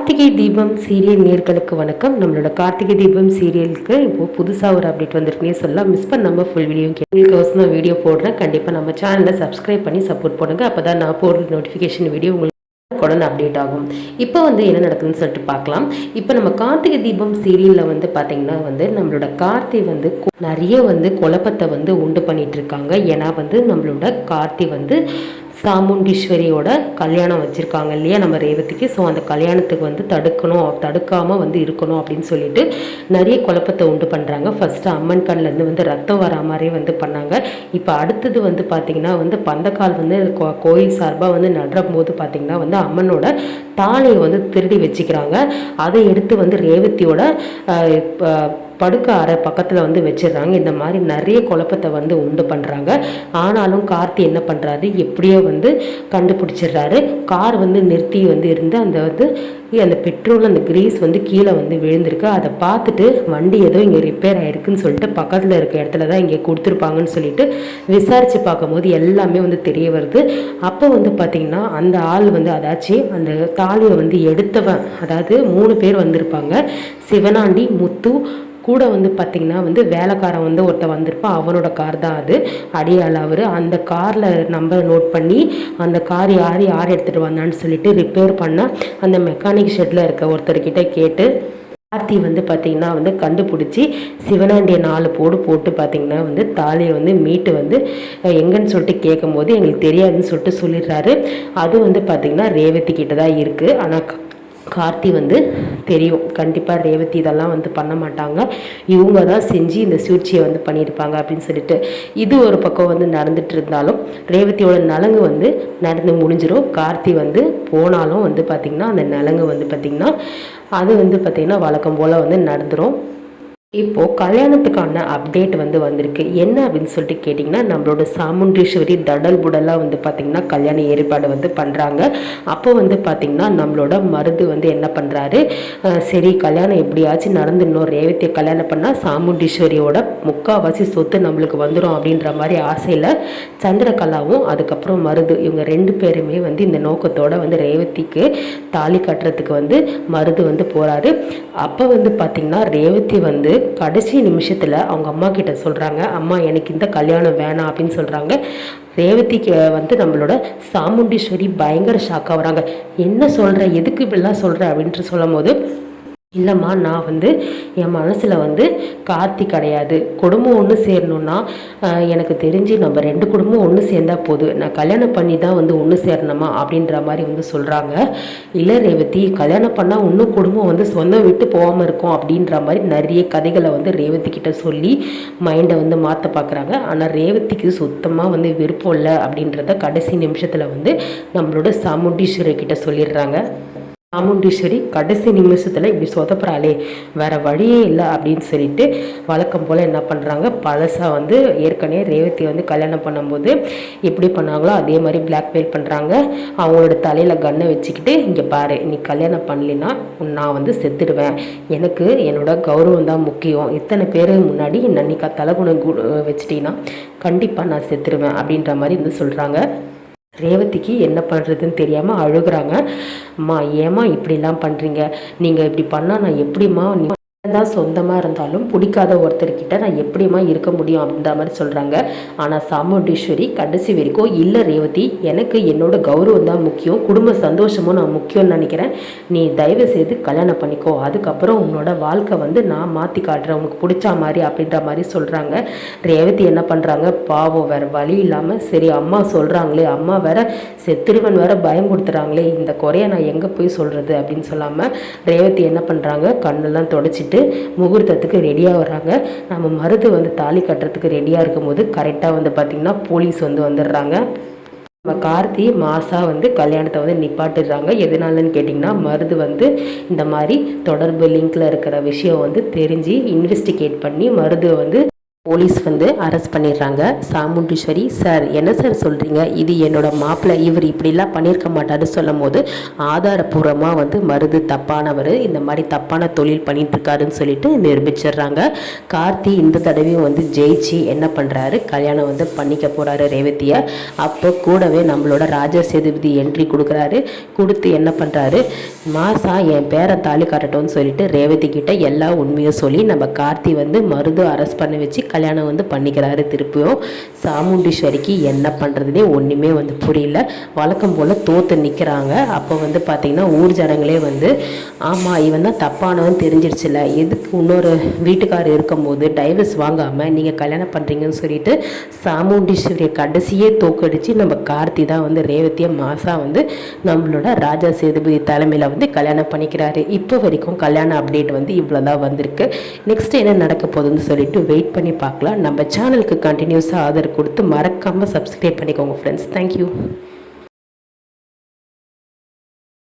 Karthigai Deepam serial நேர்களுக்கு வணக்கம். நம்மளோட கார்த்திகை தீபம் சீரியலுக்கு இப்போது புதுசாக ஒரு அப்டேட் வந்திருக்குன்னே சொல்லலாம். மிஸ் பண்ணாமல் ஃபுல் வீடியோ உங்களுக்கு நான் வீடியோ போடுறேன். கண்டிப்பாக நம்ம சேனலில் சப்ஸ்கிரைப் பண்ணி சப்போர்ட் பண்ணுங்க. அப்போ தான் நான் போடுற நோட்டிஃபிகேஷன் வீடியோ உங்களுக்கு உடனே அப்டேட் ஆகும். இப்போ என்ன நடக்குதுன்னு சொல்லிட்டு பார்க்கலாம். இப்போ நம்ம கார்த்திகை தீபம் சீரியலில் பார்த்தீங்கன்னா நம்மளோட கார்த்தி நிறைய குழப்பத்தை உண்டு பண்ணிட்டு இருக்காங்க. ஏன்னா நம்மளோட கார்த்தி சாமுண்டீஸ்வரியோட கல்யாணம் வச்சுருக்காங்க இல்லையா நம்ம ரேவதிக்கு. ஸோ அந்த கல்யாணத்துக்கு தடுக்காமல் இருக்கணும் அப்படின்னு சொல்லிட்டு நிறைய குழப்பத்தை உண்டு பண்ணுறாங்க. ஃபஸ்ட்டு அம்மன் கண்ணிலேருந்து ரத்தம் வரா மாதிரி பண்ணாங்க. இப்போ அடுத்தது பார்த்திங்கன்னா பந்தக்கால் கோயில் சார்பாக நடுறும் போது பார்த்திங்கன்னா அம்மனோட தாலியை திருடி வச்சுக்கிறாங்க. அதை எடுத்து ரேவதியோட படுக்க அறை பக்கத்தில் வச்சிடுறாங்க. இந்த மாதிரி நிறைய குழப்பத்தை உண்டு பண்ணுறாங்க. ஆனாலும் கார்த்தி என்ன பண்ணுறாரு, எப்படியோ கண்டுபிடிச்சிடுறாரு. கார் நிறுத்தி இருந்து அந்த பெட்ரோல் அந்த கிரீஸ் கீழே விழுந்திருக்கு. அதை பார்த்துட்டு வண்டி ஏதோ இங்கே ரிப்பேர் ஆகிருக்குன்னு சொல்லிட்டு பக்கத்தில் இருக்க இடத்துல தான் இங்கே கொடுத்துருப்பாங்கன்னு சொல்லிட்டு விசாரித்து பார்க்கும்போது எல்லாமே தெரிய வருது. அப்போ பார்த்திங்கன்னா அந்த ஆள் அதாச்சு அந்த தாலியை எடுத்தவன், அதாவது 3 பேர் வந்திருப்பாங்க. சிவனாண்டி, முத்து கூட பார்த்திங்கன்னா வேலைக்காரன் ஒருத்தர் வந்திருப்பான். அவனோட கார் தான் அது. அடியாள் அவர். அந்த காரில் நம்பர் நோட் பண்ணி அந்த கார் யார் எடுத்துகிட்டு வந்தான்னு சொல்லிட்டு ரிப்பேர் பண்ண அந்த மெக்கானிக் ஷெட்டில் இருக்க ஒருத்தர்கிட்ட கேட்டு கார்த்தி பார்த்திங்கன்னா கண்டுபிடிச்சி சிவனாண்டியை 4 போட்டு பார்த்திங்கன்னா தாலியை மீட்டு எங்கன்னு சொல்லிட்டு கேட்கும் போது எங்களுக்கு தெரியாதுன்னு சொல்லிட்டு சொல்லிடுறாரு. அது பார்த்திங்கன்னா ரேவதி கிட்ட தான் இருக்குது. ஆனால் கார்த்தி தெரியும் கண்டிப்பாக ரேவதி இதெல்லாம் பண்ண மாட்டாங்க, இவங்க தான் செஞ்சு இந்த சூழ்ச்சியை பண்ணியிருப்பாங்க அப்படின்னு சொல்லிட்டு இது ஒரு பக்கம் நடந்துட்டு இருந்தாலும் ரேவதியோட நலங்கு நடந்து முடிஞ்சிடும். கார்த்தி போனாலும் பார்த்திங்கன்னா அந்த நலங்கு பார்த்திங்கன்னா அது பார்த்திங்கன்னா வழக்கம் போல் நடந்துடும். இப்போது கல்யாணத்துக்கான அப்டேட் வந்திருக்கு. என்ன அப்படின்னு சொல்லிட்டு கேட்டிங்கன்னா நம்மளோட சாமுண்டீஸ்வரி தடல் புடலாக பார்த்திங்கன்னா கல்யாண ஏற்பாடு பண்ணுறாங்க. அப்போ பார்த்திங்கன்னா நம்மளோட மருது என்ன பண்ணுறாரு, சரி கல்யாணம் எப்படியாச்சும் நடந்துடணும், ரேவதியை கல்யாணம் பண்ணால் சாமுண்டீஸ்வரியோட முக்கால்வாசி சொத்து நம்மளுக்கு வந்துடும் அப்படின்ற மாதிரி ஆசையில் சந்திரகலாவும் அதுக்கப்புறம் மருது இவங்க 2 பேருமே இந்த நோக்கத்தோடு ரேவதிக்கு தாலி கட்டுறதுக்கு மருது போகிறாரு. அப்போ பார்த்திங்கன்னா ரேவதி கடைசி நிமிஷத்தில் அவங்க அம்மா கிட்ட சொல்கிறாங்க, அம்மா எனக்கு இந்த கல்யாணம் வேணாம் அப்படின்னு சொல்கிறாங்க. ரேவதிக்கு நம்மளோட சாமுண்டீஸ்வரி பயங்கர ஷாக் ஆகுறாங்க. என்ன சொல்கிற, எதுக்கு இப்படிலாம் சொல்கிற அப்படின்ட்டு சொல்லும் போது, இல்லைம்மா நான் என் மனசில் கார்த்தி கிடையாது, குடும்பம் ஒன்று சேரணுன்னா எனக்கு தெரிஞ்சு நம்ம 2 குடும்பம் ஒன்று சேர்ந்தால் போதும், நான் கல்யாணம் பண்ணி தான் ஒன்று சேரணுமா அப்படின்ற மாதிரி சொல்கிறாங்க. இல்லை ரேவதி, கல்யாணம் பண்ணால் இன்னும் குடும்பம் சொந்தம் விட்டு போகாமல் இருக்கும் அப்படின்ற மாதிரி நிறைய கதைகளை ரேவதி கிட்ட சொல்லி மைண்டை மாற்ற பார்க்குறாங்க. ஆனால் ரேவதிக்கு சுத்தமாக விருப்பம் இல்லை அப்படின்றத கடைசி நிமிஷத்தில் நம்மளோட சாமுண்டீஸ்வரி கிட்ட சொல்லிடுறாங்க. சாமுண்டீஸ்வரி கடைசி நிமிஷத்தில் இப்படி சொதப்புறாளே, வேறு வழியே இல்லை அப்படின்னு சொல்லிட்டு வழக்கம் போல் என்ன பண்ணுறாங்க, பழசாக ஏற்கனவே ரேவதி கல்யாணம் பண்ணும்போது எப்படி பண்ணாங்களோ அதே மாதிரி பிளாக்மெயில் பண்ணுறாங்க. அவங்களோட தலையில் கன்னை வச்சுக்கிட்டு, இங்கே பாரு, நீ கல்யாணம் பண்ணலைன்னா நான் செத்துடுவேன், எனக்கு என்னோட கௌரவம் தான் முக்கியம், இத்தனை பேர் முன்னாடி நன்னிக்கா தலைகுணம் வச்சிட்டிங்கன்னா கண்டிப்பாக நான் செத்துடுவேன் அப்படின்ற மாதிரி சொல்கிறாங்க. ரேவதிக்கு என்ன பண்ணுறதுன்னு தெரியாமல் அழுகுறாங்க. அம்மா ஏம்மா இப்படிலாம் பண்ணுறீங்க, நீங்கள் இப்படி பண்ணால் நான் எப்படிம்மா, தான் சொந்தமாக இருந்தாலும் பிடிக்காத ஒருத்தர்கிட்ட நான் எப்படிமா இருக்க முடியும் அப்படின்ற மாதிரி சொல்கிறாங்க. ஆனால் சாமுண்டீஸ்வரி கடைசி வரைக்கும், இல்லை ரேவதி, எனக்கு என்னோட கௌரவம் தான் முக்கியம், குடும்ப சந்தோஷமும் நான் முக்கியம்னு நினைக்கிறேன், நீ தயவு செய்து கல்யாணம் பண்ணிக்கோ, அதுக்கப்புறம் உன்னோட வாழ்க்கை நான் மாற்றி காட்டுறேன் உனக்கு பிடிச்ச மாதிரி அப்படின்ற மாதிரி சொல்கிறாங்க. ரேவதி என்ன பண்ணுறாங்க, பாவம் வேறு வழி இல்லாமல், சரி அம்மா சொல்கிறாங்களே, அம்மா வேற செத்துருவன் வேற பயம் கொடுத்துறாங்களே, இந்த குறைய நான் எங்கே போய் சொல்கிறது அப்படின்னு சொல்லாமல் ரேவதி என்ன பண்ணுறாங்க, கண்ணெல்லாம் தொடச்சிட்டு முகூர்த்தத்துக்கு ரெடியாக வர்றாங்க. நம்ம மருது தாலி கட்டுறதுக்கு ரெடியாக இருக்கும்போது கரெக்டாக பார்த்திங்கன்னா போலீஸ் வந்துடுறாங்க. நம்ம கார்த்தி மாசா கல்யாணத்தை நிப்பாட்டுறாங்க. எதனாலன்னு கேட்டிங்கன்னா மருது இந்த மாதிரி தொடர்பு லிங்கில் இருக்கிற விஷயம் தெரிஞ்சு இன்வெஸ்டிகேட் பண்ணி மருது போலீஸ் வந்து அரெஸ்ட் பண்ணிடுறாங்க. சாமுண்டீஸ்வரி, சார் என்ன சார் சொல்கிறீங்க, இது என்னோட மாப்பிள்ளை, இவர் இப்படிலாம் பண்ணியிருக்க மாட்டாருன்னு சொல்லும் போது ஆதாரபூர்வமாக வந்து மருது தப்பானவர், இந்த மாதிரி தப்பான தொழில் பண்ணிட்டுருக்காருன்னு சொல்லிட்டு நிரூபிச்சிடுறாங்க. கார்த்தி இந்த தடவையும் வந்து ஜெயிச்சு என்ன பண்ணுறாரு, கல்யாணம் வந்து பண்ணிக்க போகிறாரு ரேவதியை. அப்போ கூடவே நம்மளோட ராஜா சேதுபதி என்ட்ரி கொடுக்குறாரு. கொடுத்து என்ன பண்ணுறாரு, மாசா என் பேரை தாலி கட்டட்டும்னு சொல்லிட்டு ரேவதி கிட்ட எல்லா உண்மையும் சொல்லி நம்ம கார்த்தி வந்து மருது அரெஸ்ட் பண்ணி வச்சு கல்யாணம் வந்து பண்ணிக்கிறாரு. திருப்பியும் சாமுண்டீஸ்வரிக்கு என்ன பண்ணுறதுனே ஒன்றுமே வந்து புரியல. வழக்கம் போல் தோற்று நிற்கிறாங்க. அப்போ வந்து பார்த்திங்கன்னா ஊர் ஜனங்களே வந்து ஆமாம் இவன் தான் தப்பானவன் தெரிஞ்சிடுச்சுல, எதுக்கு இன்னொரு வீட்டுக்காரர் இருக்கும்போது டைவர்ஸ் வாங்காமல் நீங்கள் கல்யாணம் பண்ணுறீங்கன்னு சொல்லிட்டு சாமுண்டீஸ்வரியை கடைசியே தோக்கடிச்சு நம்ம கார்த்தி தான் வந்து ரேவதியை மாசா வந்து நம்மளோட ராஜா சேதுபதி தலைமையில் வந்து கல்யாணம் பண்ணிக்கிறாரு. இப்போ வரைக்கும் கல்யாண அப்டேட் வந்து இவ்வளோதான் வந்திருக்கு. நெக்ஸ்ட் என்ன நடக்க போகுதுன்னு சொல்லிட்டு வெயிட் பண்ணி பார்க்கலாம். நம்ம சேனலுக்கு கண்டினியூஸாக ஆதரவு கொடுத்து மறக்காமல் சப்ஸ்கிரைப் பண்ணிக்கோங்க ஃப்ரெண்ட்ஸ். தேங்க்யூ.